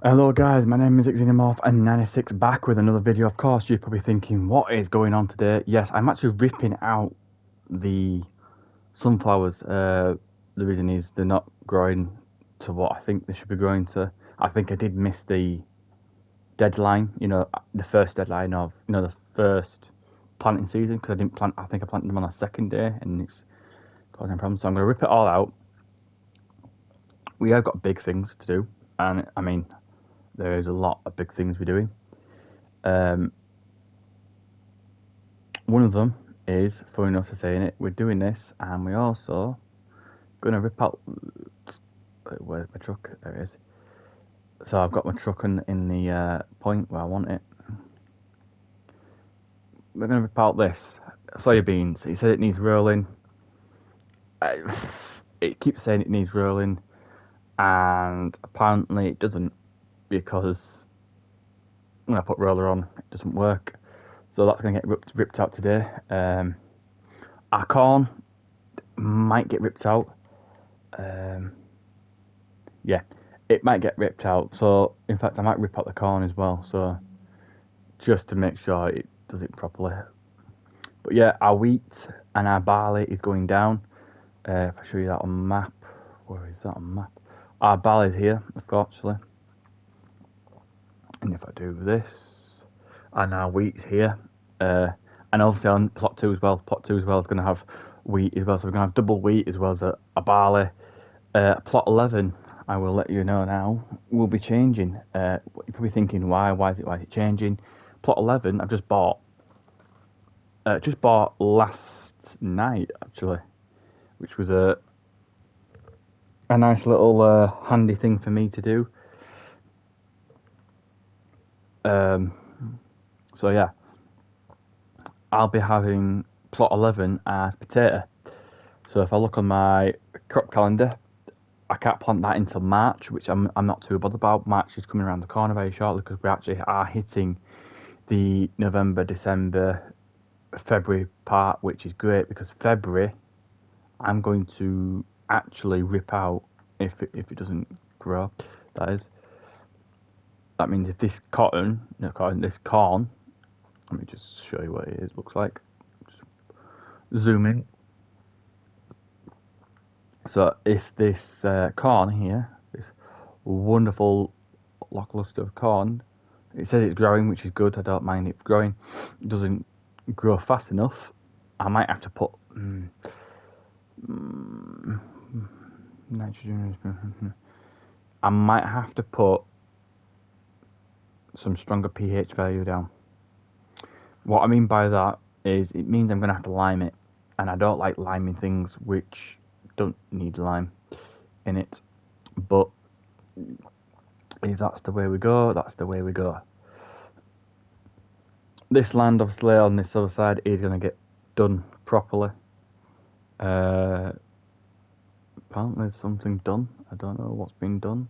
Hello guys, my name is Xenomorph96 back with another video. Of course, you're probably thinking, what is going on today? Yes, I'm actually ripping out the sunflowers. The reason is they're not growing to what I think they should be growing to. I think I did miss the deadline, the first deadline of, the first planting season, because I didn't plant, I think I planted them on a second day and it's causing problems. So I'm going to rip it all out. We have got big things to do, and I mean, there is a lot of big things we're doing. One of them is, funny enough to saying it, we're doing this, and we're also going to rip out. Where's my truck? There it is. So I've got my truck in the point where I want it. We're going to rip out this soybeans. He said it needs rolling. It keeps saying it needs rolling, and apparently it doesn't, because when I put roller on, it doesn't work. So that's going to get ripped out today. Our corn might get ripped out. Yeah, it might get ripped out. So, in fact, I might rip out the corn as well. So, just to make sure it does it properly. But yeah, our wheat and our barley is going down. If I show you that on map, where is that on map? Our barley is here, of course, actually. And if I do this, and our wheat's here, and obviously on plot 2 as well. Plot 2 as well is going to have wheat as well, so we're going to have double wheat as well as a barley. Plot 11, I will let you know now, will be changing. You're probably thinking, why is it changing? Plot 11, I've just bought last night actually, which was a nice little handy thing for me to do. So yeah, I'll be having plot 11 as potato. So if I look on my crop calendar, I can't plant that until March, which I'm not too bothered about. March is coming around the corner very shortly, because we actually are hitting the November, December, February part, which is great, because February I'm going to actually rip out if it doesn't grow. That means if this corn, let me just show you what it is, looks like. Just zoom in. So if this corn here, this wonderful lackluster of corn, it says it's growing, which is good. I don't mind it growing. It doesn't grow fast enough. I might have to put nitrogen. I might have to put some stronger pH value down. What I mean by that is, it means I'm going to have to lime it, and I don't like liming things which don't need lime in it. But if that's the way we go, that's the way we go. This land, obviously, on this other side is going to get done properly. Apparently there's something done. I don't know what's been done.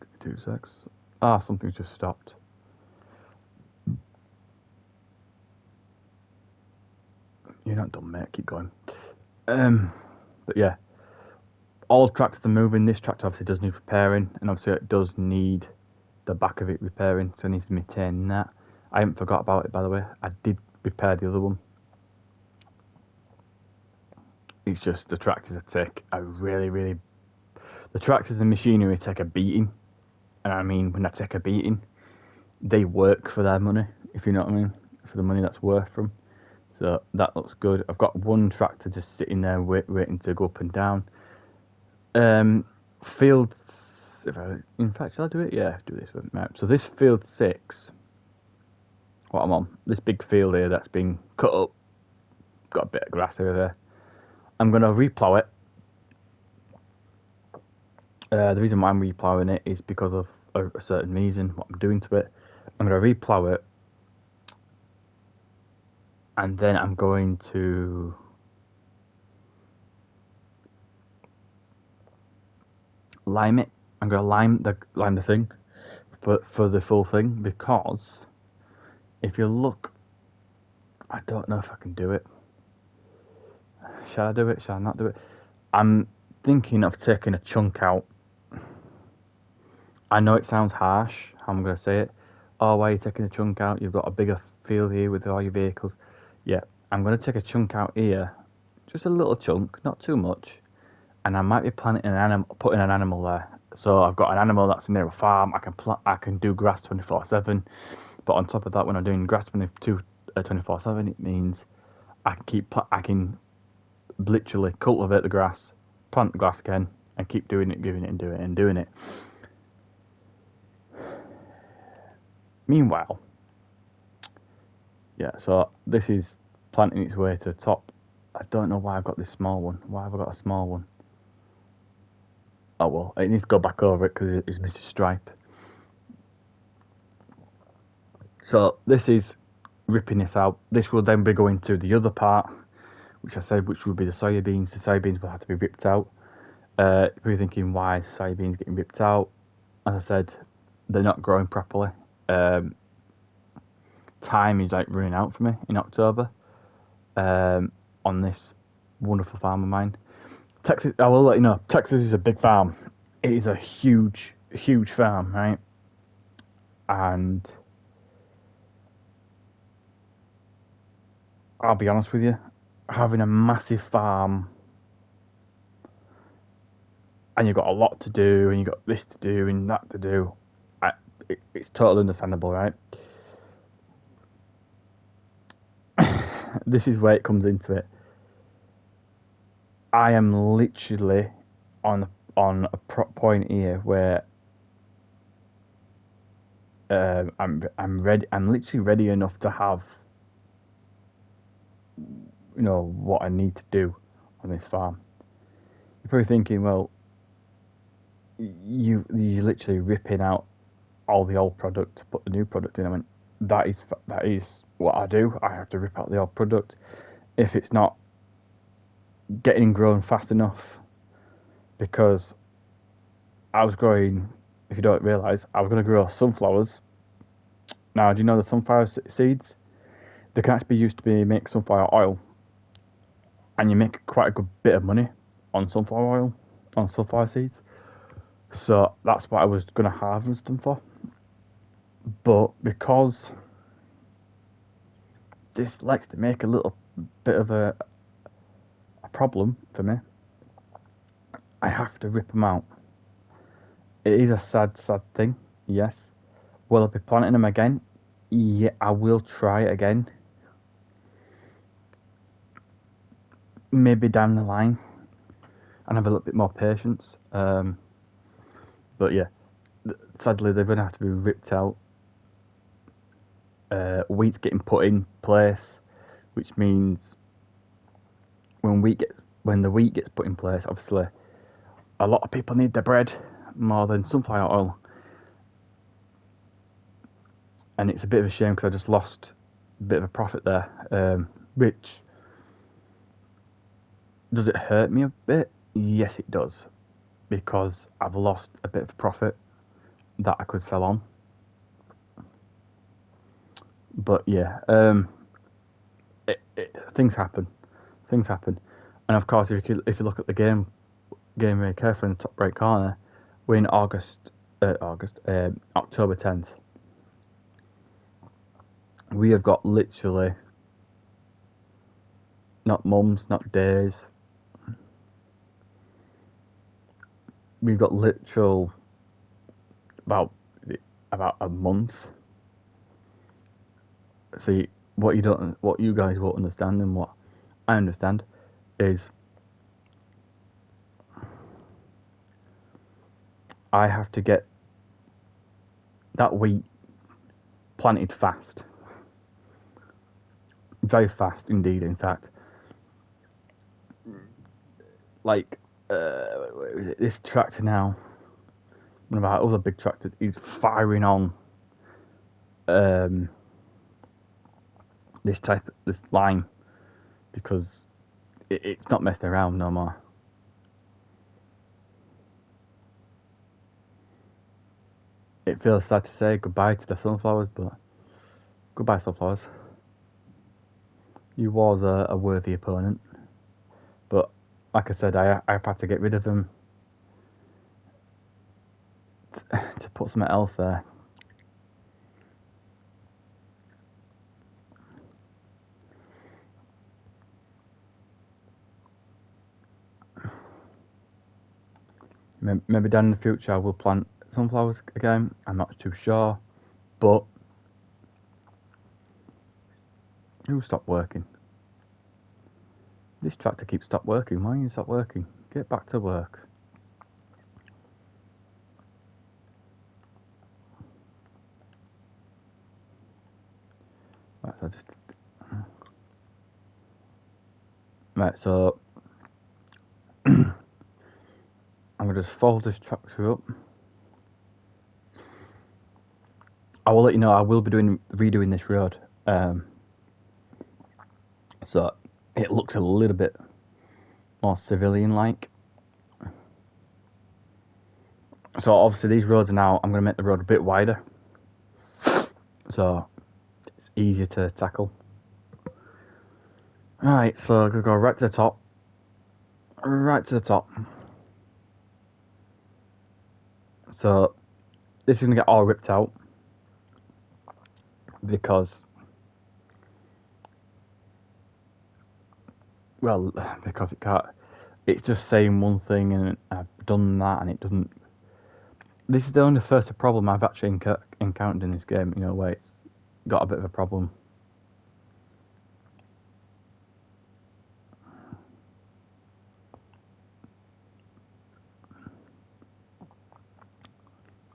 Give me 2 secs. Something's just stopped. You're not done, mate. Keep going. But yeah, all tractors are moving. This tractor obviously does need repairing, and obviously it does need the back of it repairing, so it needs to maintain that. I haven't forgot about it, by the way. I did repair the other one. It's just the tractors take the tractors and machinery take a beating, and I mean, when I take a beating, they work for their money, if you know what I mean, for the money that's worth from. So that looks good. I've got one tractor just sitting there waiting to go up and down. Fields. In fact, shall I do it? Yeah, do this with map. So this field 6, what I'm on, this big field here that's been cut up, got a bit of grass over there. I'm going to replow it. The reason why I'm replowing it is because of a certain reason, what I'm doing to it. I'm going to replow it, and then I'm going to lime it. I'm going to lime the thing for the full thing, because if you look, I don't know if I can do it. Shall I do it? Shall I not do it? I'm thinking of taking a chunk out I know it sounds harsh, how I'm going to say it. Oh, why are you taking a chunk out? You've got a bigger field here with all your vehicles. Yeah, I'm going to take a chunk out here. Just a little chunk, not too much. And I might be planting an animal, putting an animal there. So I've got an animal that's near a farm. I can do grass 24/7. But on top of that, when I'm doing grass 24/7, it means I can literally cultivate the grass, plant the grass again, and keep doing it, doing it, and doing it, and doing it. Meanwhile, yeah, so this is planting its way to the top. I don't know why I've got this small one. Why have I got a small one? Oh well, it needs to go back over it because it's Mr. Stripe. So this is ripping this out. This will then be going to the other part, which I said, which would be the soybeans. The soybeans will have to be ripped out. If you're thinking why is soybeans getting ripped out, as I said, they're not growing properly. Time is like running out for me in October on this wonderful farm of mine. Texas, I will let you know, Texas is a big farm. It is a huge, huge farm, right? And I'll be honest with you, having a massive farm and you've got a lot to do and you've got this to do and that to do, it's totally understandable, right? This is where it comes into it. I am literally on a point here where I'm ready. I'm literally ready enough to have, you know, what I need to do on this farm. You're probably thinking, well, you're literally ripping out all the old product to put the new product in. I went, that is what I do. I have to rip out the old product if it's not getting grown fast enough, because I was growing, if you don't realise, I was going to grow sunflowers. Now, do you know the sunflower seeds? They can actually be used to make sunflower oil, and you make quite a good bit of money on sunflower oil, on sunflower seeds. So that's what I was going to harvest them for. But because this likes to make a little bit of a problem for me, I have to rip them out. It is a sad, sad thing, yes. Will I be planting them again? Yeah, I will try it again. Maybe down the line and have a little bit more patience. But yeah, sadly they're going to have to be ripped out. Wheat's getting put in place, which means when the wheat gets put in place, obviously a lot of people need their bread more than sunflower oil, and it's a bit of a shame because I just lost a bit of a profit there. Which, does it hurt me a bit? Yes, it does, because I've lost a bit of profit that I could sell on. But yeah, things happen, and of course, if you look at the game very carefully in the top right corner, we're in October 10th. We have got literally not months, not days. We've got literal about a month. See, what you guys won't understand, and what I understand, is I have to get that wheat planted fast, very fast indeed. In fact, like this tractor now, one of our other big tractors, is firing on this line, because it's not messing around no more. It feels sad to say goodbye to the sunflowers, but goodbye sunflowers. You was a worthy opponent, but like I said, I've had to get rid of them to put something else there. Maybe down in the future I will plant sunflowers again. I'm not too sure, but who stopped working? This tractor keeps stop working. Why you stop working? Get back to work. Right, so just right, so I'm gonna just fold this tractor up. I will let you know I will be redoing this road, so it looks a little bit more civilian-like. So obviously these roads are now, I'm going to make the road a bit wider, so it's easier to tackle. Alright, so I'm going to go right to the top. Right to the top. So this is going to get all ripped out because, well, because it can't. It's just saying one thing and I've done that and it doesn't. This is the only first problem I've actually encountered in this game, you know, where it's got a bit of a problem.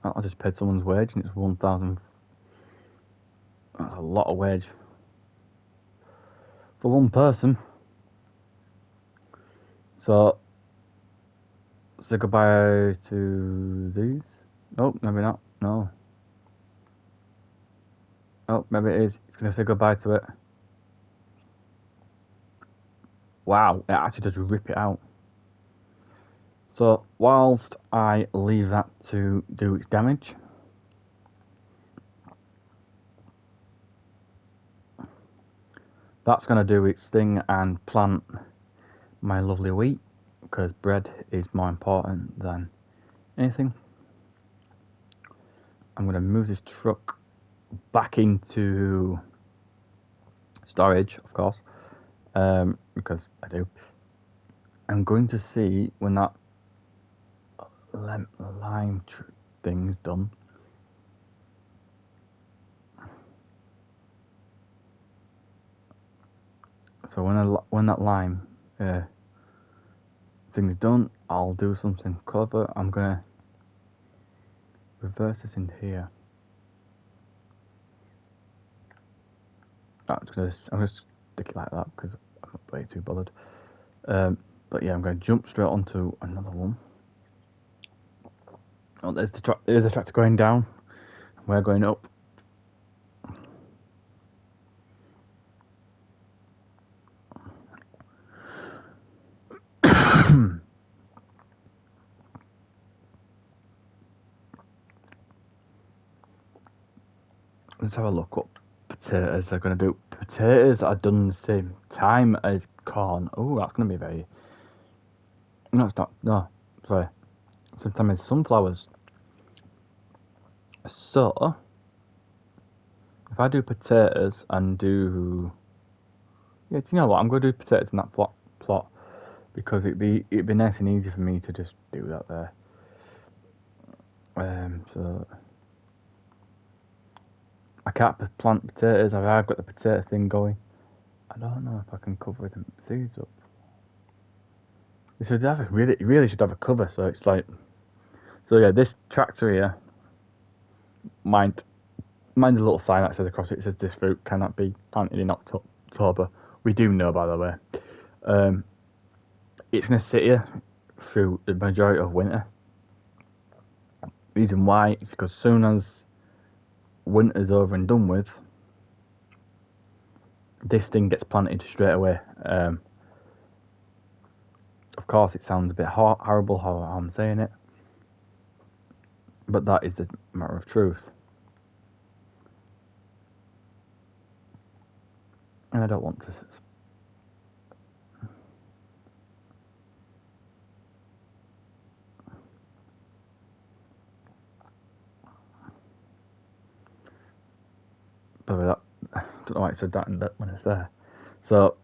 I just paid someone's wage and it's 1,000. That's a lot of wage for one person. So, say goodbye to these. Oh, maybe not. No. Oh, maybe it is. It's going to say goodbye to it. Wow, it actually does rip it out. So, whilst I leave that to do its damage, that's going to do its thing and plant my lovely wheat, because bread is more important than anything. I'm going to move this truck back into storage, of course, because I do. I'm going to see when that lime thing's done. So when that lime thing's done, I'll do something clever. I'm gonna reverse this in here. I'm gonna stick it like that because I'm not way too bothered. But yeah, I'm gonna jump straight onto another one. Oh, there's the tractor going down. We're going up. Let's have a look what potatoes are going to do. Potatoes are done the same time as corn. Oh, that's going to be very... No, it's not. No, sorry. Same time as sunflowers. So, if I do potatoes and do... Yeah, do you know what? I'm going to do potatoes in that plot because it'd be nice and easy for me to just do that there. So... I can't plant potatoes. I've got the potato thing going. I don't know if I can cover the seeds up. You should have really should have a cover, so it's like... So yeah, this tractor here, mind the little sign that says across it, says this fruit cannot be planted in October. We do know, by the way. It's going to sit here through the majority of winter. Reason why is because as soon as winter's over and done with, this thing gets planted straight away. Of course, it sounds a bit horrible how I'm saying it, but that is the matter of truth. And I don't want to... By the way, I don't know why I said that when it's there. So,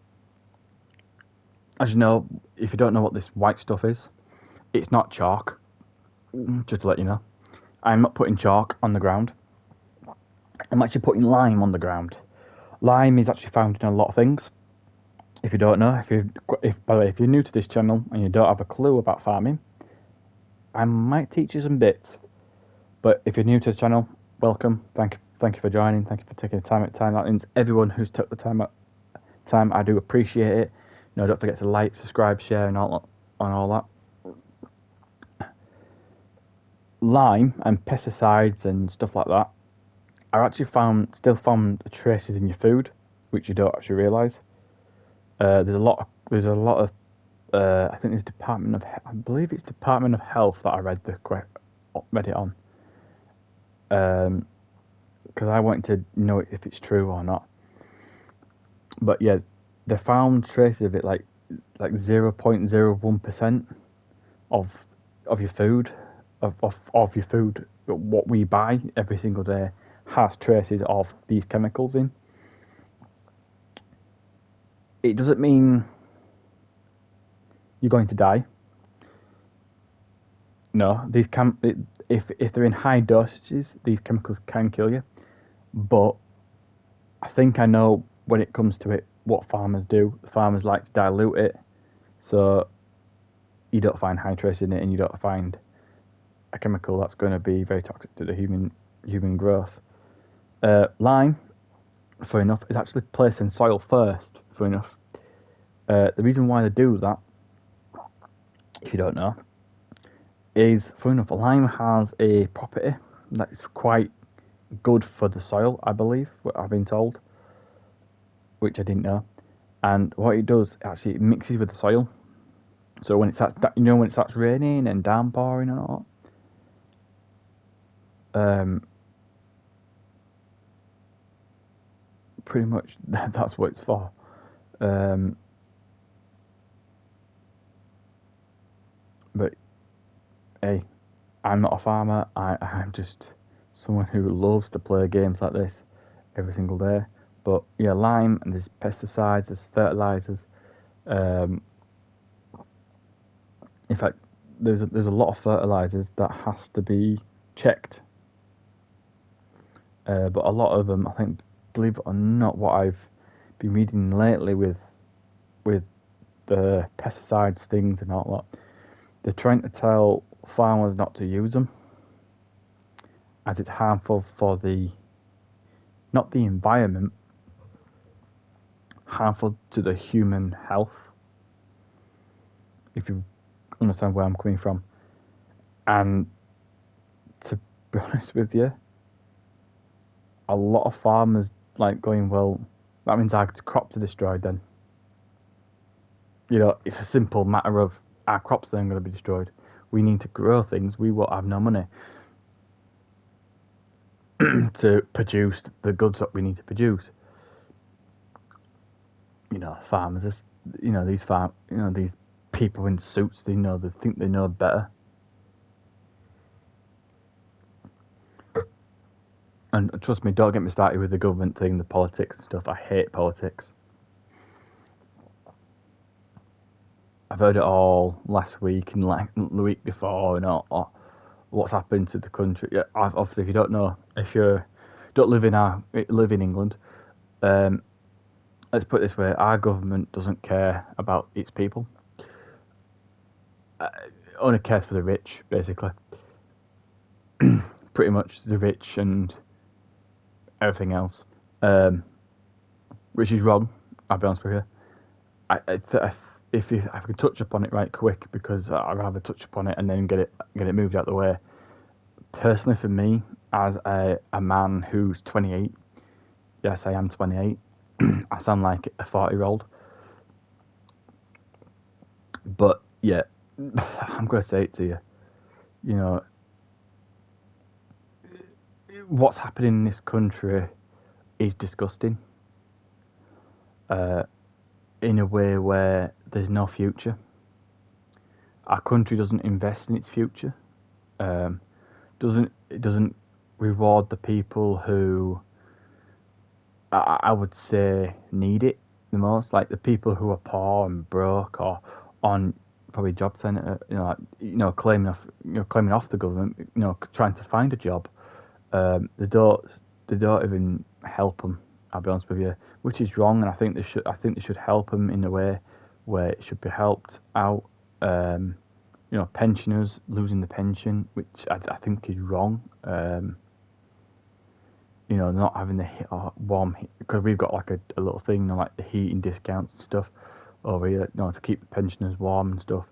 as you know, if you don't know what this white stuff is, it's not chalk. Just to let you know, I'm not putting chalk on the ground. I'm actually putting lime on the ground. Lime is actually found in a lot of things. If you don't know, by the way, if you're new to this channel and you don't have a clue about farming, I might teach you some bits. But if you're new to the channel, welcome. Thank you for joining. Thank you for taking the time. That means everyone who's took the time. I do appreciate it. Don't forget to like, subscribe, share, and all that. Lime and pesticides and stuff like that are actually still found traces in your food, which you don't actually realise. There's a lot of I think there's I believe it's Department of Health that I read it on. Because I wanted to know if it's true or not. But yeah, they found traces of it like 0.01% of your food, of your food, what we buy every single day has traces of these chemicals in. It doesn't mean you're going to die. No, if they're in high dosages, these chemicals can kill you. But I think I know when it comes to it what farmers do. Farmers like to dilute it, so you don't find high trace in it, and you don't find a chemical that's going to be very toxic to the human growth. Lime, for enough, is actually placed in soil first. For enough, the reason why they do that, if you don't know, is for enough. Lime has a property that is quite good for the soil, I believe, what I've been told, which I didn't know. And what it does, actually, it mixes with the soil. So when it starts raining and downpouring and all, pretty much that's what it's for. But hey, I'm not a farmer. I'm just someone who loves to play games like this every single day. But yeah, lime, and there's pesticides, there's fertilizers. In fact, there's a lot of fertilizers that has to be checked. But a lot of them, I think, believe it or not, what I've been reading lately with the pesticides things and all that, they're trying to tell farmers not to use them, as it's harmful for not the environment, harmful to the human health, if you understand where I'm coming from. And to be honest with you, a lot of farmers like going, well, that means our crops are destroyed then. It's a simple matter of our crops then going to be destroyed. We need to grow things. We won't have no money to produce the goods that we need to produce. Farmers, these people in suits, they think they know better. And trust me, don't get me started with the government thing, the politics and stuff. I hate politics. I've heard it all last week and like the week before, what's happened to the country. Yeah, obviously, if you don't know, if you don't live in England, let's put it this way: our government doesn't care about its people. Only cares for the rich, basically. Pretty much the rich and everything else, which is wrong. I'll be honest with you. If I could touch upon it right quick, because I'd rather touch upon it and then get it moved out the way. Personally, for me, as a man who's 28, yes, I am 28. I sound like a 40-year-old, but yeah, I'm going to say it to you. What's happening in this country is disgusting. In a way where there's no future. Our country doesn't invest in its future. It doesn't reward the people who I would say need it the most. Like the people who are poor and broke or on probably job centre, claiming off the government, trying to find a job. They don't even help them. I'll be honest with you, which is wrong, and I think they should help them in a way where it should be helped out. Pensioners losing the pension, which I think is wrong. Not having the warm because we've got like a little thing, like the heating discounts and stuff over here, to keep the pensioners warm and stuff.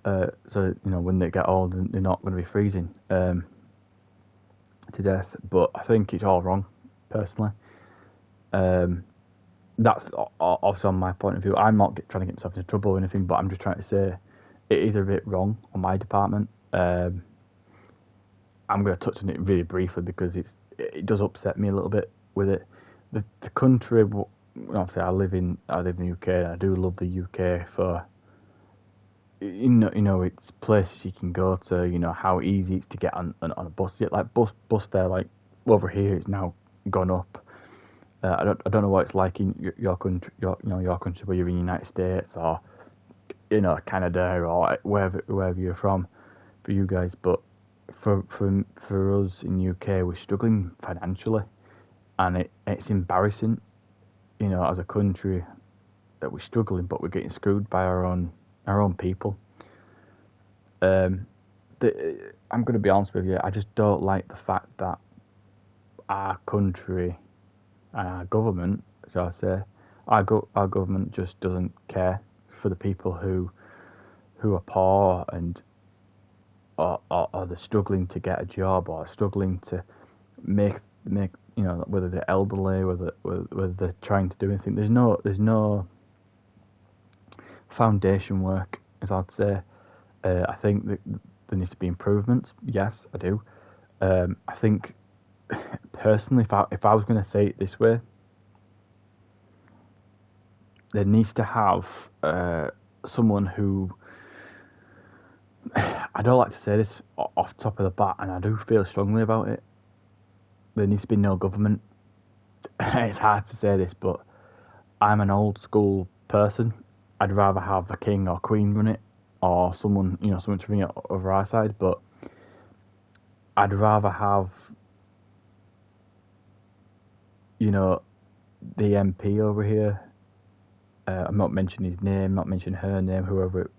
So when they get old, they're not going to be freezing to death. But I think it's all wrong, personally. That's also on my point of view. I'm not trying to get myself into trouble or anything, but I'm just trying to say it is a bit wrong on my department. I'm going to touch on it really briefly because it does upset me a little bit with it. The country, obviously, I live in the UK, and I do love the UK for it's places you can go to. How easy it's to get on a bus. Like bus fare, like over here, it's now gone up. I don't know what it's like in your country, your country where you're in the United States or Canada or wherever you're from, for you guys, but for us in UK, we're struggling financially, and it's embarrassing, as a country that we're struggling, but we're getting screwed by our own people. I'm going to be honest with you. I just don't like the fact that our country and our government, shall I say, our government just doesn't care for the people who are poor and or they're struggling to get a job or struggling to make whether they're elderly, whether they're trying to do anything. There's no foundation work, as I'd say. I think that there needs to be improvements. Yes, I do. I think personally, if I was going to say it this way, there needs to have someone who, I don't like to say this off the top of the bat, and I do feel strongly about it. There needs to be no government. It's hard to say this, but I'm an old school person. I'd rather have a king or queen run it, or someone to bring it over our side. But I'd rather have, the MP over here. I'm not mentioning his name, not mentioning her name, whoever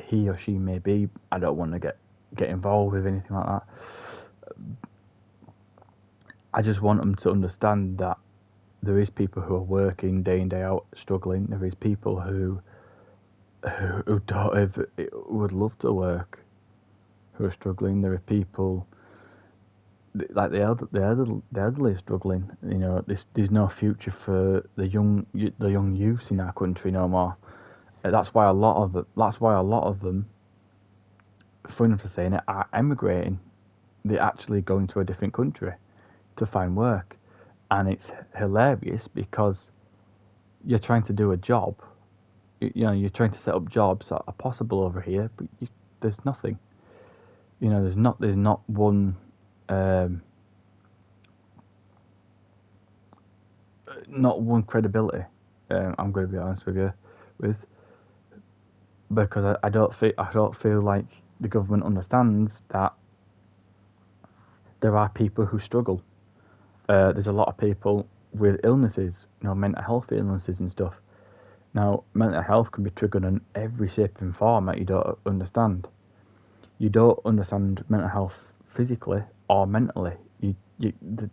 he or she may be. I don't want to get involved with anything like that. I just want them to understand that there is people who are working day in, day out, struggling. There is people who would love to work, who are struggling. There are people like the elderly are struggling. There's no future for the young youths in our country no more. That's why a lot of them, funny enough to saying it, are emigrating. They're actually going to a different country to find work, and it's hilarious because you're trying to do a job. You're trying to set up jobs that are possible over here, but there's nothing. There's not one. Not one credibility. I'm going to be honest with you, because I don't feel like the government understands that there are people who struggle. There's a lot of people with illnesses, mental health illnesses and stuff. Now, mental health can be triggered in every shape and form that you don't understand. You don't understand mental health physically or mentally.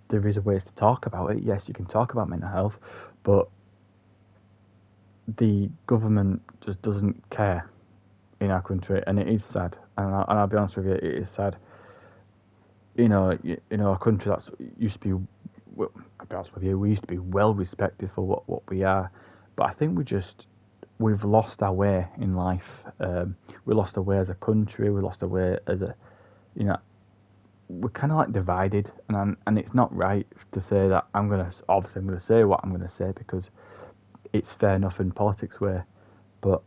There is ways to talk about it. Yes, you can talk about mental health, but the government just doesn't care in our country, and it is sad. And I'll be honest with you, it is sad. A country that's used to be, well, I'll be honest with you, we used to be well respected for what we are, but I think we've lost our way in life. We lost our way as a country. We lost our way as we're kind of like divided, and it's not right to say that. I'm gonna say what I'm gonna say because it's fair enough in politics way, but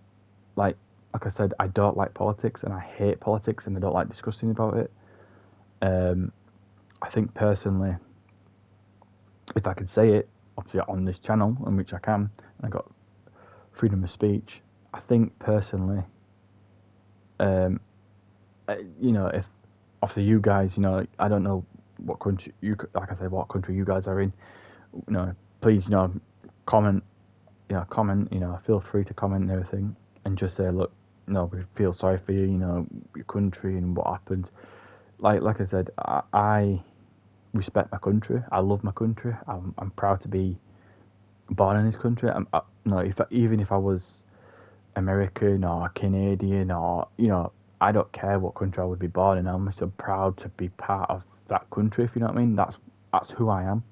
like I said, I don't like politics and I hate politics and I don't like discussing about it. I think personally, if I could say it obviously on this channel, on which I can, and I got freedom of speech. I think personally, if obviously you guys, I don't know what country like I said, what country you guys are in. Please, comment, comment, feel free to comment and everything, and just say, look, we feel sorry for you, your country and what happened. Like I said, I respect my country. I love my country. I'm proud to be born in this country. Even if I was American or Canadian or I don't care what country I would be born in. I'm so proud to be part of that country. If you know what I mean, that's who I am.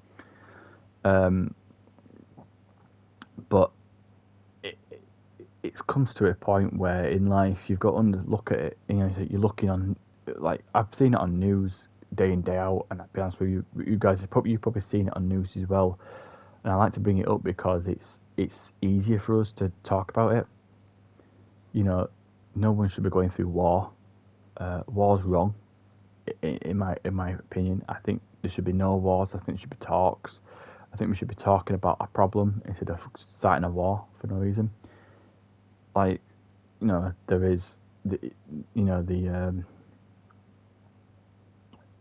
But it comes to a point where in life you've got to look at it. You're looking on, like, I've seen it on news day in, day out, and I'll be honest with you guys, you've probably seen it on news as well. And I like to bring it up because it's easier for us to talk about it. No one should be going through war. War's wrong, in my opinion. I think there should be no wars. I think there should be talks. I think we should be talking about a problem instead of starting a war for no reason. Like, there is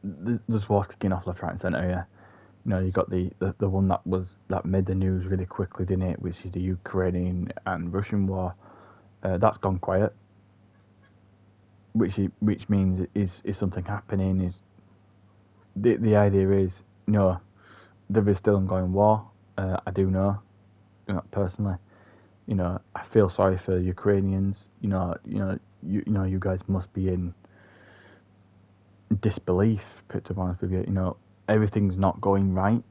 there's wars kicking off left, right, and centre here. You got the one that made the news really quickly, didn't it? Which is the Ukrainian and Russian war. That's gone quiet. Which means is something happening? Is the idea is there is still ongoing war. I do know, personally. I feel sorry for Ukrainians. You guys must be in disbelief. To be honest with you, everything's not going right.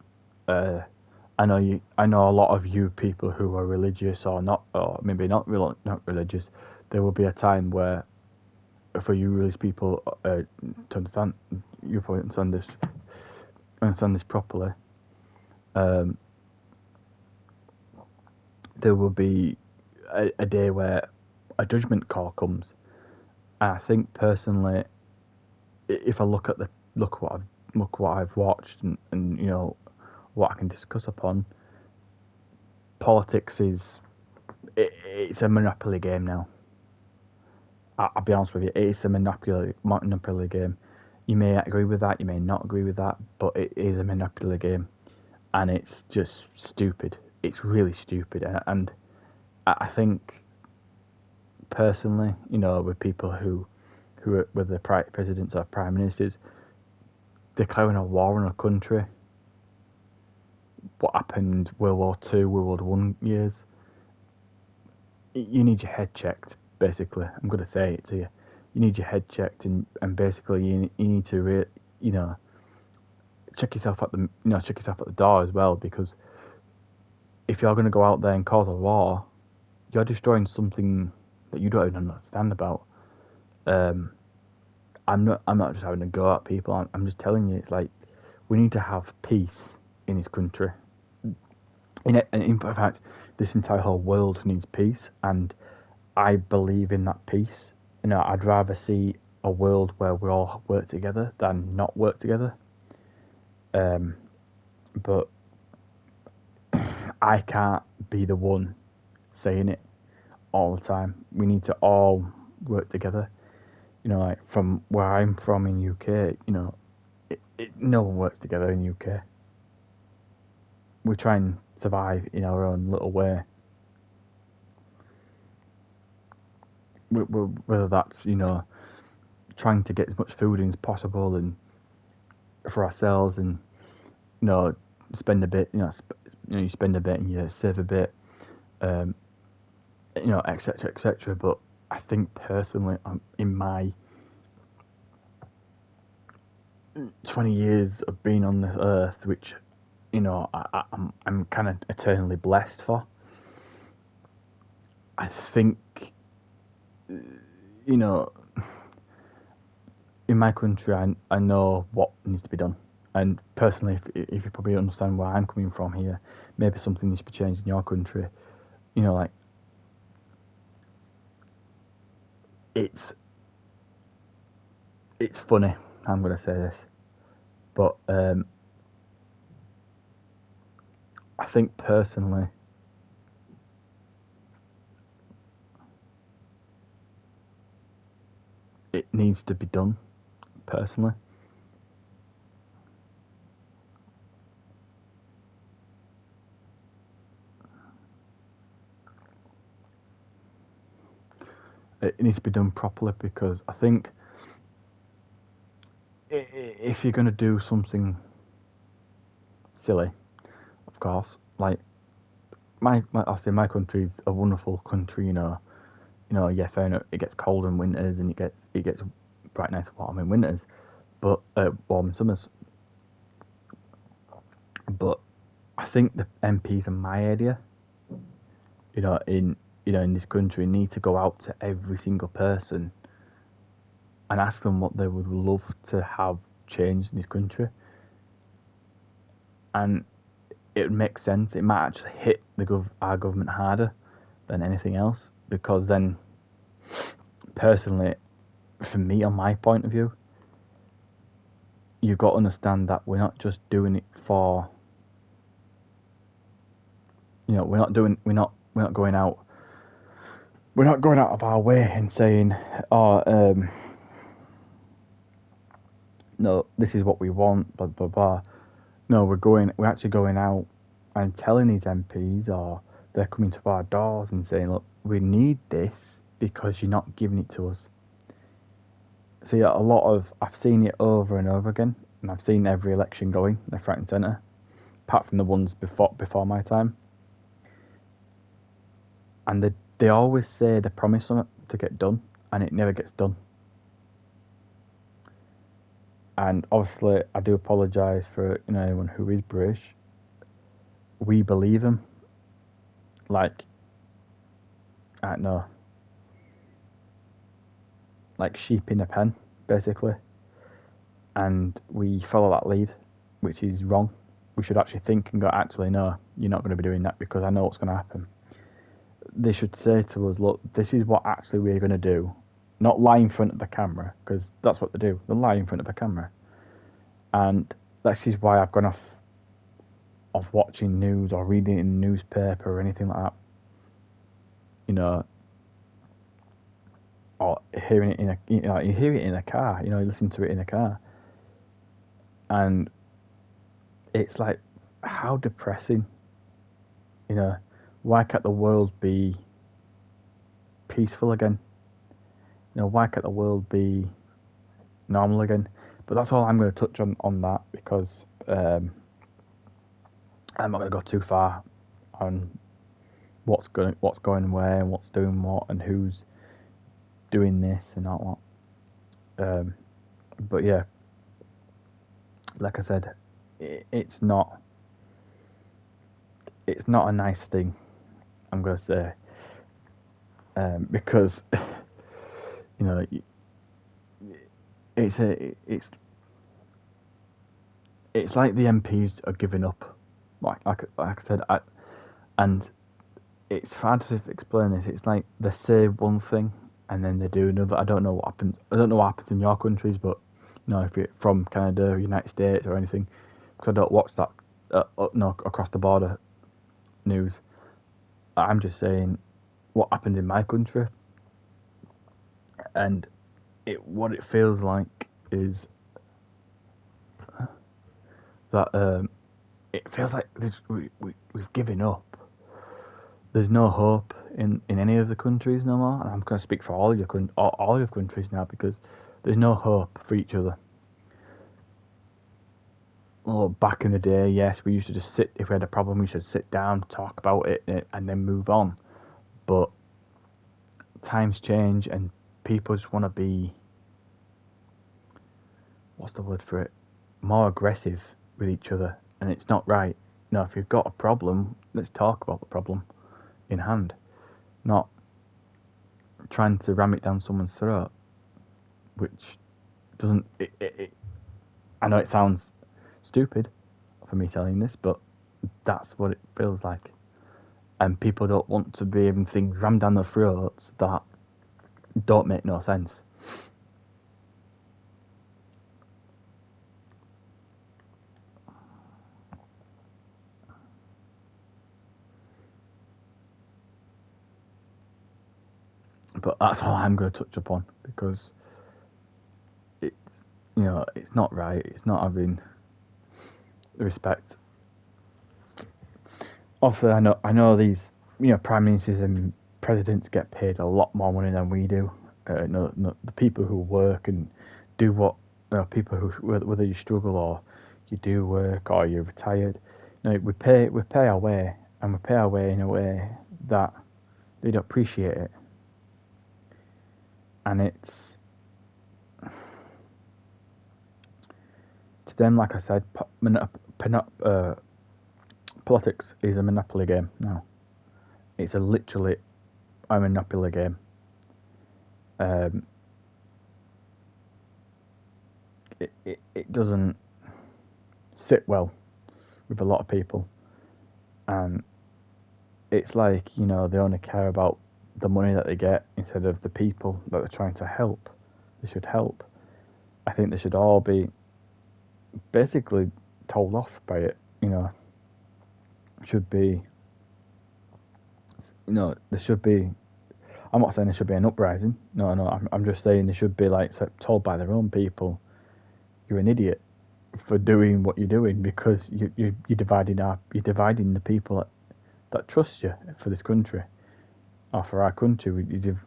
I know a lot of you people who are religious or not, or maybe not religious. There will be a time where, for you religious people, to understand, you probably understand this properly. There will be a day where a judgment call comes. And I think personally, if I look what I've watched and what I can discuss upon, politics it's a monopoly game now. I'll be honest with you, it's a monopoly game. You may agree with that, you may not agree with that, but it is a monopoly game, and it's just stupid. It's really stupid, and I think personally, with people who are with the presidents or prime ministers declaring a war on a country. What happened World War II, World War I years? You need your head checked. Basically, I'm going to say it to you. You need your head checked, and basically you need to check yourself at the door as well, because if you're going to go out there and cause a war, you're destroying something that you don't even understand about. I'm not just having a go at people. I'm just telling you, it's like we need to have peace in this country. In fact, this entire whole world needs peace, and I believe in that peace. I'd rather see a world where we all work together than not work together. But I can't be the one saying it all the time. We need to all work together. Like from where I'm from in UK, no one works together in UK. We try and survive in our own little way. Whether that's trying to get as much food in as possible and for ourselves, and spend a bit, you spend a bit and you save a bit, etc., etc. But I think personally, in my 20 years of being on this earth, which I'm kind of eternally blessed for, I think in my country, I know what needs to be done. And personally, if you probably understand where I'm coming from here, maybe something needs to be changed in your country. Like, it's funny, I'm going to say this, but I think personally, it needs to be done. Personally, it needs to be done properly because I think if you're going to do something silly, of course, like obviously my country's a wonderful country, yeah, fair enough. It gets cold in winters and it gets bright nice warm in winters, but warm in summers. But I think the MPs in my area, in this country, need to go out to every single person and ask them what they would love to have changed in this country. And it would make sense. It might actually hit our government harder than anything else because then, personally, for me, on my point of view, you've got to understand that we're not just doing it for. We're not going out. We're not going out of our way and saying, "Oh, no, this is what we want." Blah blah blah. No, we're actually going out and telling these MPs, or they're coming to our doors and saying, "Look, we need this because you're not giving it to us." See, I've seen it over and over again, and I've seen every election going left, right, and centre, apart from the ones before my time. And they always say they promise something to get done, and it never gets done. And obviously, I do apologise for anyone who is British. We believe them, like I don't know, like sheep in a pen, basically. And we follow that lead, which is wrong. We should actually think and go, actually, no, you're not going to be doing that because I know what's going to happen. They should say to us, look, this is what actually we're going to do. Not lie in front of the camera, because that's what they do. They lie in front of the camera. And that's just why I've gone off watching news or reading it in the newspaper or anything like that. Or hearing it you hear it in a car. You listen to it in a car, and it's like, how depressing. Why can't the world be peaceful again? Why can't the world be normal again? But that's all I'm going to touch on that because I'm not going to go too far on what's going where and what's doing what and who's doing this and all that. But yeah, like I said, it's not a nice thing. I'm going to say because it's like the MPs are giving up. Like I said, and it's hard to explain this. It's like they say one thing and then they do another. I don't know what happens. I don't know what happens in your countries, but if you're from Canada, United States, or anything, because I don't watch that. Across the border news. I'm just saying what happened in my country, and what it feels like is that it feels like we've given up. There's no hope in any of the countries no more. And I'm going to speak for all your countries now because there's no hope for each other. Well, back in the day, yes, we used to just sit. If we had a problem, we should sit down, talk about it, and then move on. But times change, and people just want to be, what's the word for it, more aggressive with each other, and it's not right. If you've got a problem, let's talk about the problem in hand, not trying to ram it down someone's throat, which doesn't. I know it sounds stupid for me telling this, but that's what it feels like. And people don't want to be having things rammed down their throats that don't make no sense. But that's all I'm going to touch upon, because it's, it's not right. It's not having respect. Also, I know these, prime ministers and presidents get paid a lot more money than we do. No, the people who work and do what, people who, whether you struggle or you do work or you're retired, we pay our way, and we pay our way in a way that they don't appreciate it, and it's, to them, like I said, politics is a monopoly game now. It's literally a monopoly game. Um, it doesn't sit well with a lot of people, and it's like, they only care about the money that they get instead of the people that they're trying to help. They should help. I think they should all be basically told off by it. Should be, there should be. I'm not saying there should be an uprising. No, I'm just saying they should be like told by their own people, you're an idiot for doing what you're doing, because you're dividing the people that trust you for this country, or for our country.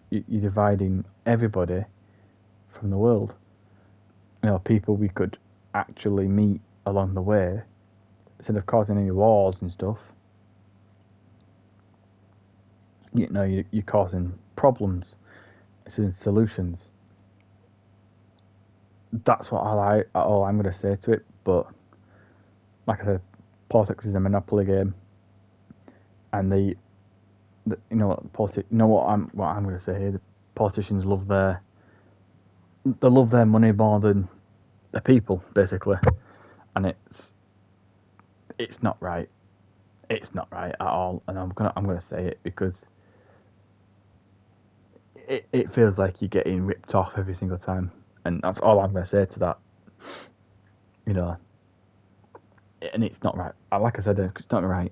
You're dividing everybody from the world. People we could actually meet along the way, instead of causing any wars and stuff. You're causing problems instead of solutions. That's what all I'm going to say to it. But like I said, politics is a monopoly game, and what I'm going to say here. The politicians love their money more than the people, basically, and it's not right. It's not right at all, and I'm gonna say it, because it feels like you're getting ripped off every single time, and that's all I'm gonna say to that. And it's not right. Like I said, it's not right.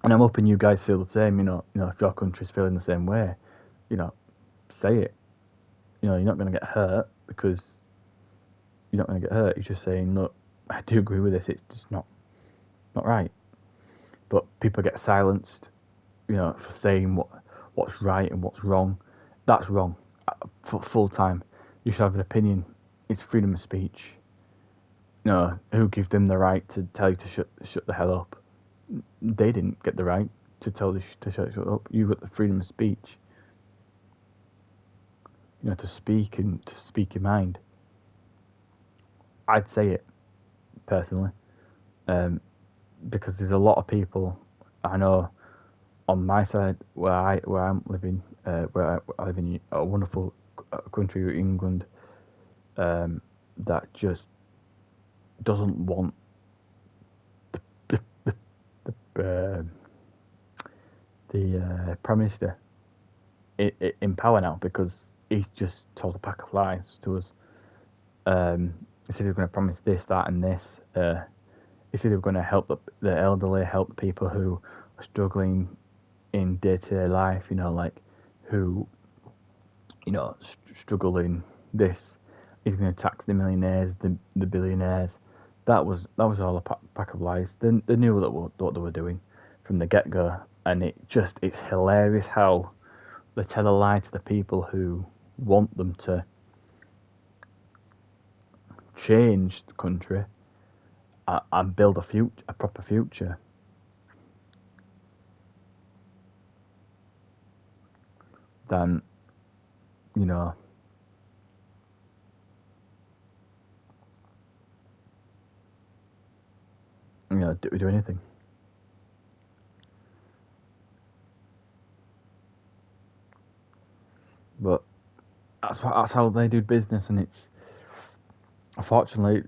And I'm hoping you guys feel the same. If your country's feeling the same way, say it. You're not gonna get hurt, because you're not gonna get hurt. You're just saying, look, I do agree with this. It's just not right. But people get silenced, for saying what's right and what's wrong. That's wrong. Full time. You should have an opinion. It's freedom of speech. Who gives them the right to tell you to shut the hell up? They didn't get the right to tell you to shut up. You got the freedom of speech. To speak and to speak your mind. I'd say it personally, because there's a lot of people I know on my side where I'm living, where I live in a wonderful country, England, that just doesn't want the Prime Minister in power now, because he's just told a pack of lies to us. He said he was going to promise this, that, and this. He said he was going to help the elderly, help the people who are struggling in day-to-day life. Like who, struggle in this. He's going to tax the millionaires, the billionaires. That was all a pack of lies. They knew what they were doing from the get-go, and it's hilarious how they tell a lie to the people who want them to change the country and build a proper future. Then, do anything. But that's how they do business, and unfortunately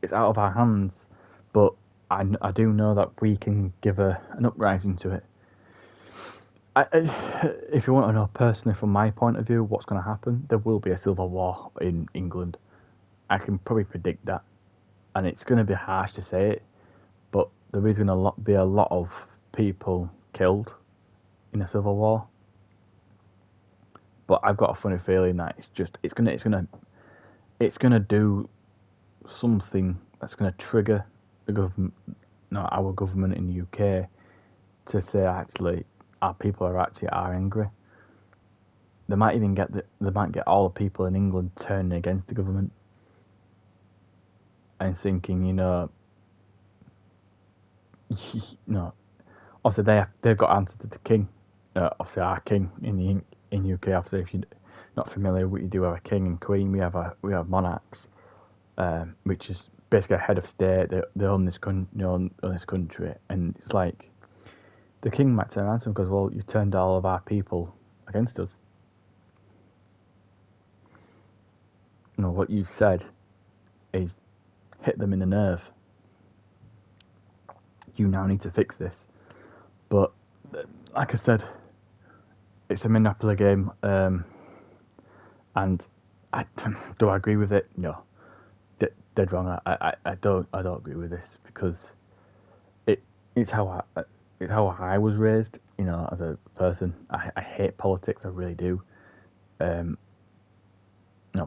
it's out of our hands. But I do know that we can give an uprising to it. If you want to know personally from my point of view what's going to happen, there will be a civil war in England. I can probably predict that, and it's going to be harsh to say it, but there is going to be a lot of people killed in a civil war. But I've got a funny feeling that it's gonna do something that's gonna trigger the government, not our government in the UK, to say actually our people are angry. They might even they might get all the people in England turning against the government and thinking, no, obviously they've got answer to the king, obviously our king in UK. Obviously, if you're not familiar, we do have a king and queen. We have monarchs, which is basically a head of state. They own own this country, and it's like the king might turn around to him and goes, "Well, you turned all of our people against us. What you've said is hit them in the nerve. You now need to fix this." But like I said, it's a monopoly game, and do I agree with it? No, dead wrong. I don't agree with this because it's how I was raised. As a person, I hate politics. I really do.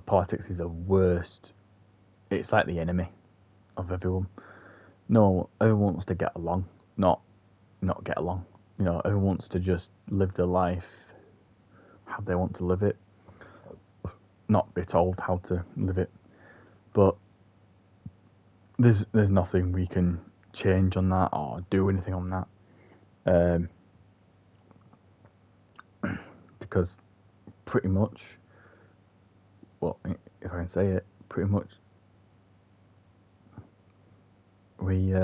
Politics is the worst. It's like the enemy of everyone. No, everyone wants to get along, not get along. Everyone wants to just live their life how they want to live it, not be told how to live it. But there's nothing we can change on that or do anything on that, because pretty much, well, if I can say it, pretty much we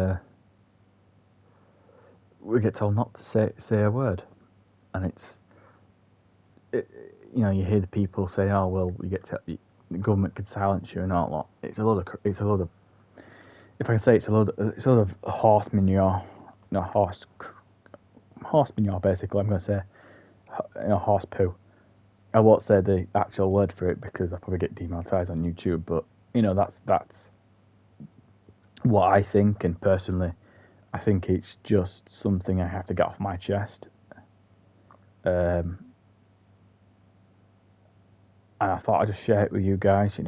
get told not to say a word, and you hear the people say, "Oh well, the government could silence you and all that." It's a load of. If I can say it's a load of horse manure, horse manure. Basically, I'm going to say, horse poo. I won't say the actual word for it because I'll probably get demonetized on YouTube. But that's what I think, and personally, I think it's just something I have to get off my chest. And I thought I'd just share it with you guys.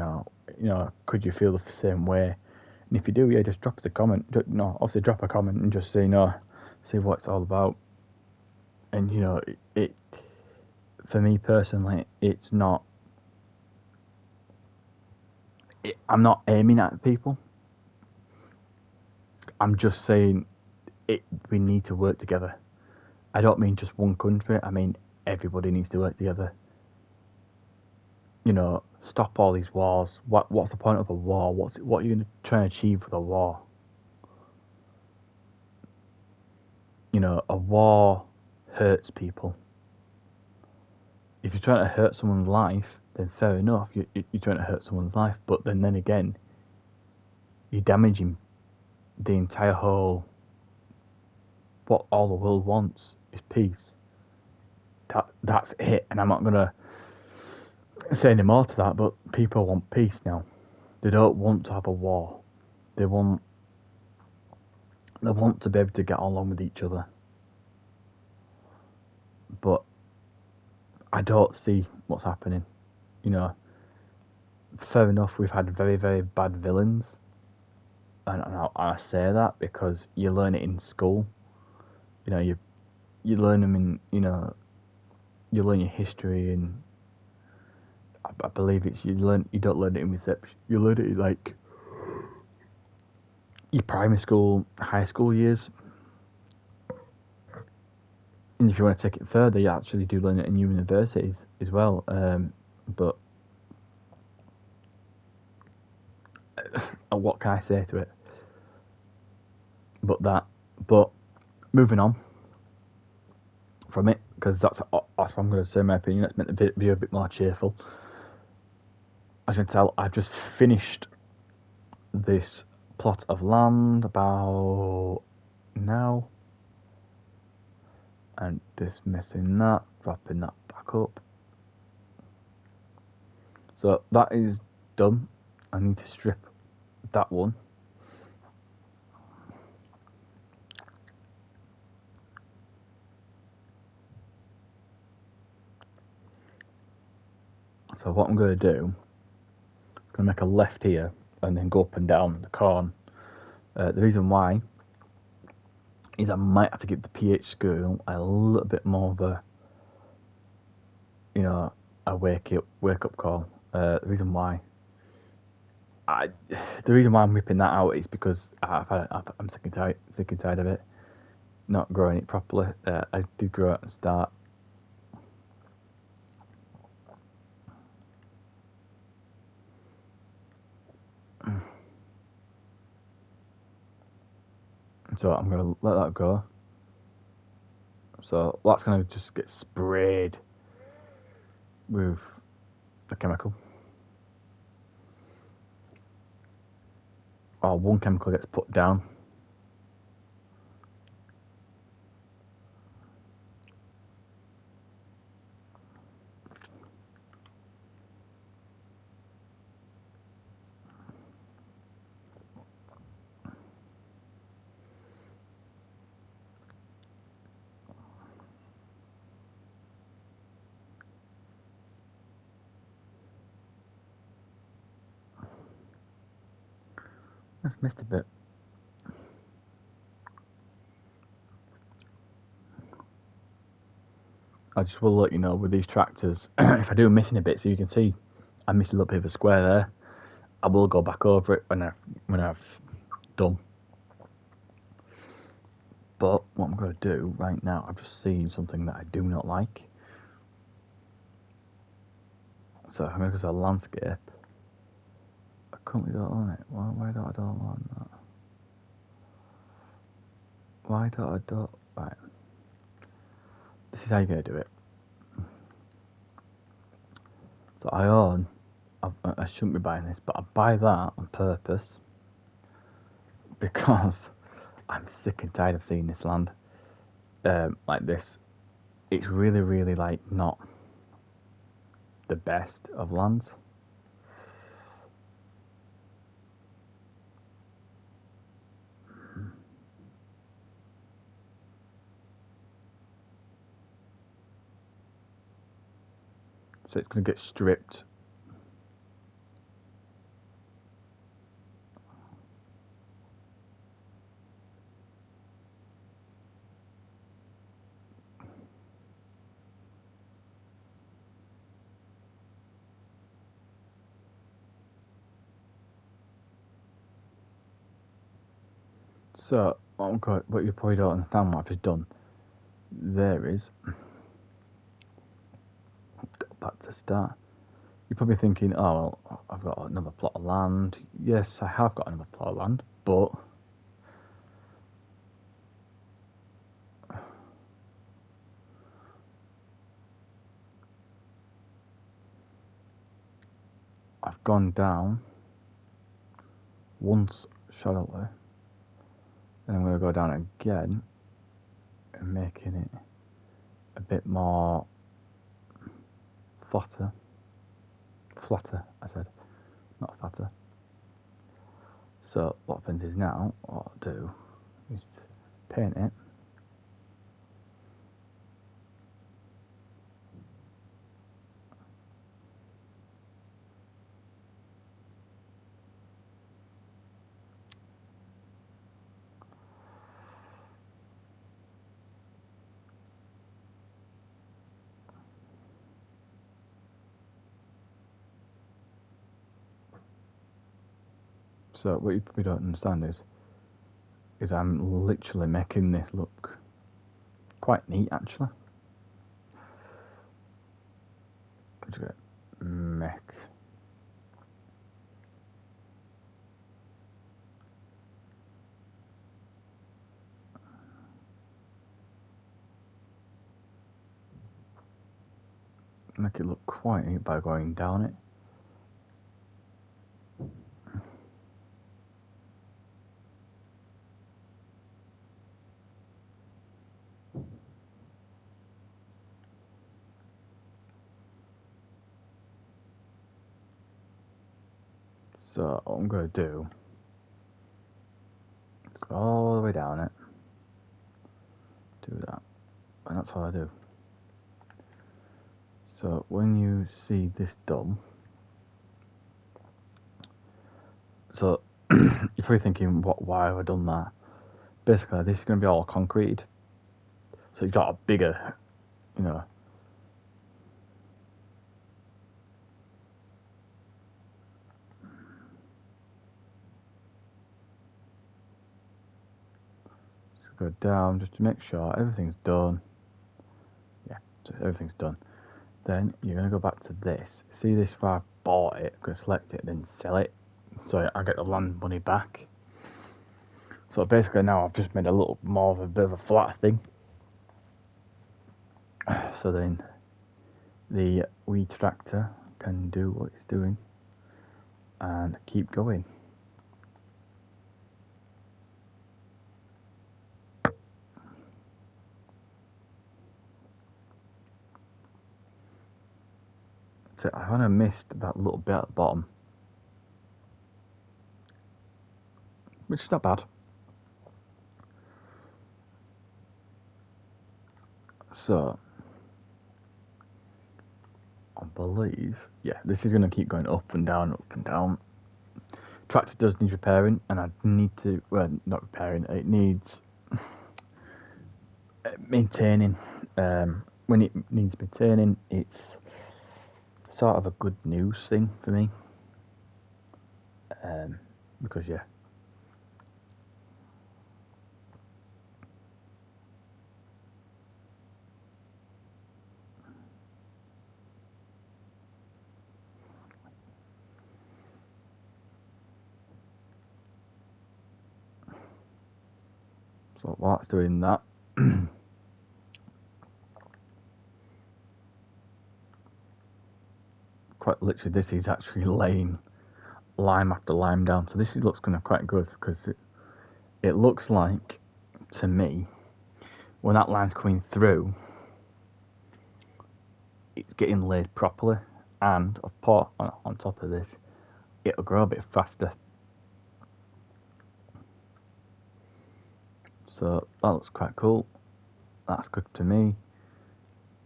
Could you feel the same way? And if you do, yeah, just drop us a comment. Obviously drop a comment and just say see what it's all about. And it for me personally, it's not. I'm not aiming at people. I'm just saying we need to work together. I don't mean just one country. I mean everybody needs to work together. Stop all these wars. What's the point of a war? What are you going to try and achieve with a war? A war hurts people. If you're trying to hurt someone's life, then fair enough. You're trying to hurt someone's life, but then again, you're damaging the entire whole. What all the world wants is peace. That's it, and I'm not gonna say any more to that. But people want peace now. They don't want to have a war. They want to be able to get along with each other. But I don't see what's happening. Fair enough, we've had very, very bad villains. And I say that because you learn it in school. You learn them in, you learn your history, and I believe you don't learn it in reception. You learn it in like your primary school, high school years. And if you want to take it further, you actually do learn it in universities as well. But what can I say to it? But moving on from it, because that's what I'm going to say my opinion. Let's make the video a bit more cheerful. As you can tell, I've just finished this plot of land about now, and dismissing that, dropping that back up. So that is done. I need to strip that one. So what I'm going to do, I'm going to make a left here and then go up and down the corn. The reason why is I might have to give the pH scale a little bit more of a, you know, a wake up call. The reason why I'm ripping that out is because I'm sick and tired of it not growing it properly. I did grow it at the start. So I'm going to let that go. So that's going to just get sprayed with the chemical. Or one chemical gets put down. Just missed a bit. I just will let you know with these tractors, if I do missing a bit, so you can see I missed a little bit of a square there, I will go back over it when I've done. But what I'm going to do right now, I've just seen something that I do not like. So I'm going to go to the landscape. I currently don't own it. Why don't I don't own that? Why don't I don't? Right. This is how you're going to do it. So I own, I shouldn't be buying this, but I buy that on purpose because I'm sick and tired of seeing this land like this. It's really like not the best of lands. So it's going to get stripped. So what you probably don't understand what I've just done there is, go back to start. You're probably thinking, oh well, I've got another plot of land. Yes, I have got another plot of land, but I've gone down once shallowly, and I'm going to go down again and making it a bit more flatter, I said, not fatter. So what happens is now, what I'll do is paint it. So what you probably don't understand is I'm literally making this look quite neat actually. Let's go make. Make it look quite neat by going down it. So what I'm going to do is go all the way down it, do that, and that's all I do. So when you see this done, so you're probably thinking, why have I done that? Basically, this is going to be all concrete, so you've got a bigger, you know, just go down just to make sure everything's done. Yeah, so everything's done. Then you're going to go back to this. See this where I bought it, I'm going to select it, then sell it, so I get the land money back. So basically now I've just made a little more of a bit of a flat thing. So then the weed tractor can do what it's doing and keep going. So I kind of missed that little bit at the bottom, which is not bad. So I believe, yeah, this is going to keep going up and down, up and down. Tractor does need repairing, and I need to, well, not repairing, it needs maintaining. When it needs maintaining, it's sort of a good news thing for me. Because, yeah. So while it's doing that, quite literally, this is actually laying lime after lime down. So this looks kind of quite good, because it looks like, to me, when that lime's coming through, it's getting laid properly, and I've put on top of this, it'll grow a bit faster. So that looks quite cool. That's good to me.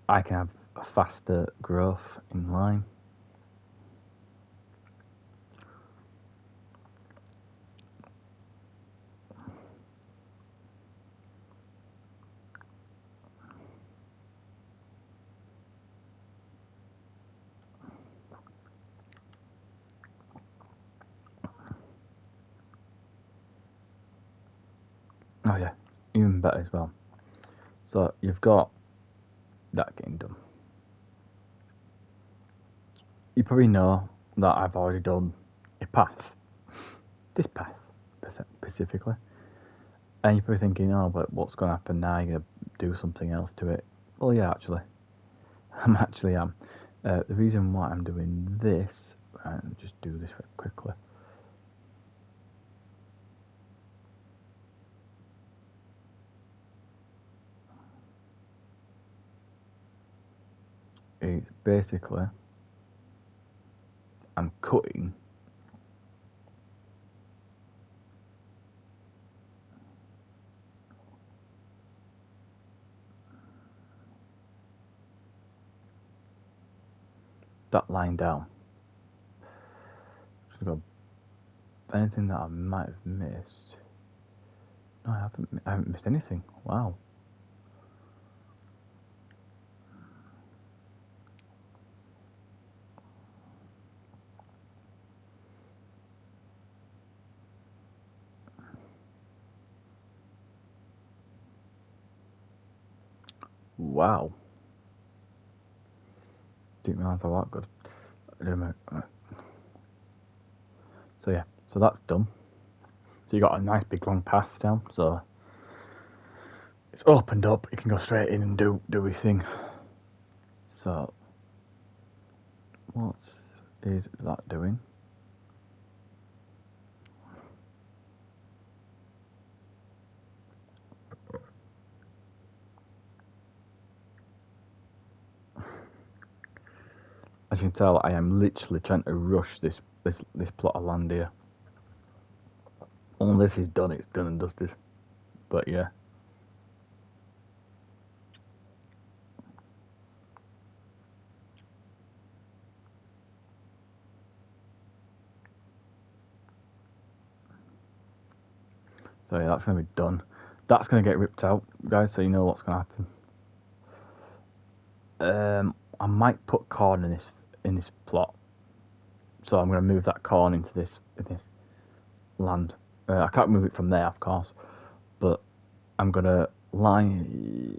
I can have a faster growth in lime. Oh yeah, even better as well. So you've got that getting done. You probably know that I've already done a path. This path, specifically. And you're probably thinking, oh, but what's going to happen now? You're going to do something else to it. Well, yeah, actually. I am. The reason why I'm doing this, and just do this very quickly. Is basically, I'm cutting that line down. Just go, anything that I might have missed. No, I haven't missed anything. Wow. Wow. Didn't realise how that good. So yeah, so that's done. So you got a nice big long path down, so it's opened up, you can go straight in and do your thing. So what is that doing? As you can tell, I am literally trying to rush this plot of land here. Once this is done, it's done and dusted. But yeah. So yeah, that's going to be done. That's going to get ripped out, guys, so you know what's going to happen. I might put corn in this plot. So I'm going to move that corn into this land. I can't move it from there, of course, but I'm going to line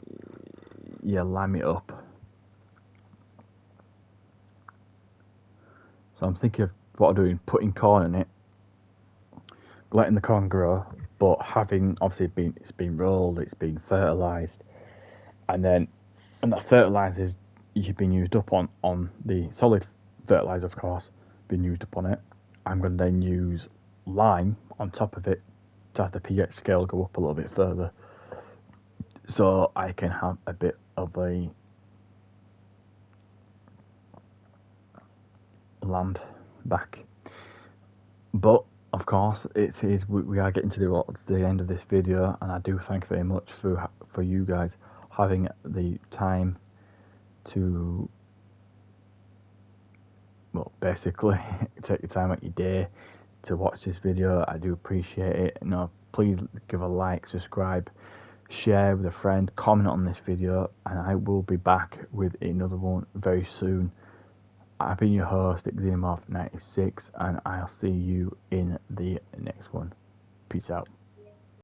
it up. So I'm thinking of what I'm doing, putting corn in it, letting the corn grow, but having obviously it's been rolled, it's been fertilised, and that fertiliser's been used up on the solid fertiliser, of course, been used up on it. I'm going to then use lime on top of it to have the pH scale go up a little bit further, so I can have a bit of a land back. But of course, we are getting towards the end of this video, and I do thank very much for you guys having the time to, well, basically take your time out your day to watch this video. I do appreciate it. Please give a like, subscribe, share with a friend, comment on this video, and I will be back with another one very soon. I've been your host, Xenomorph96, and I'll see you in the next one. Peace out.